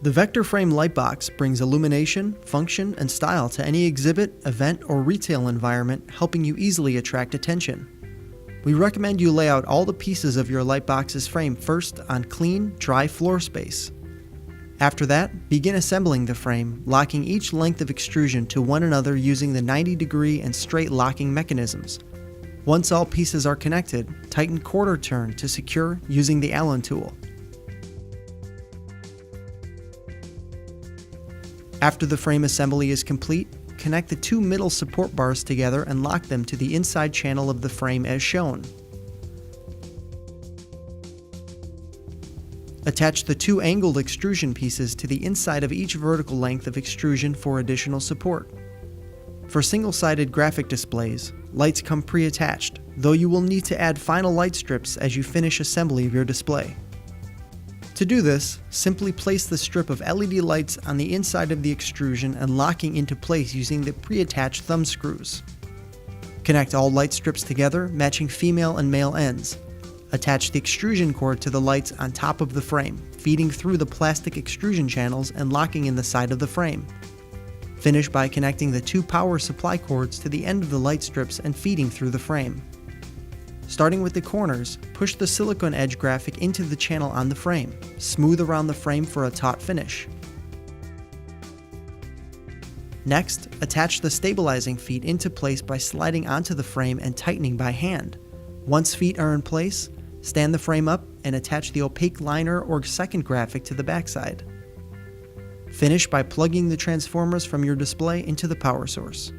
The Vector Frame Lightbox brings illumination, function, and style to any exhibit, event, or retail environment, helping you easily attract attention. We recommend you lay out all the pieces of your Lightbox's frame first on clean, dry floor space. After that, begin assembling the frame, locking each length of extrusion to one another using the 90-degree and straight locking mechanisms. Once all pieces are connected, tighten quarter turn to secure using the Allen tool. After the frame assembly is complete, connect the two middle support bars together and lock them to the inside channel of the frame as shown. Attach the two angled extrusion pieces to the inside of each vertical length of extrusion for additional support. For single-sided graphic displays, lights come pre-attached, though you will need to add final light strips as you finish assembly of your display. To do this, simply place the strip of LED lights on the inside of the extrusion and locking into place using the pre-attached thumb screws. Connect all light strips together, matching female and male ends. Attach the extrusion cord to the lights on top of the frame, feeding through the plastic extrusion channels and locking in the side of the frame. Finish by connecting the two power supply cords to the end of the light strips and feeding through the frame. Starting with the corners, push the silicone edge graphic into the channel on the frame. Smooth around the frame for a taut finish. Next, attach the stabilizing feet into place by sliding onto the frame and tightening by hand. Once feet are in place, stand the frame up and attach the opaque liner or second graphic to the backside. Finish by plugging the transformers from your display into the power source.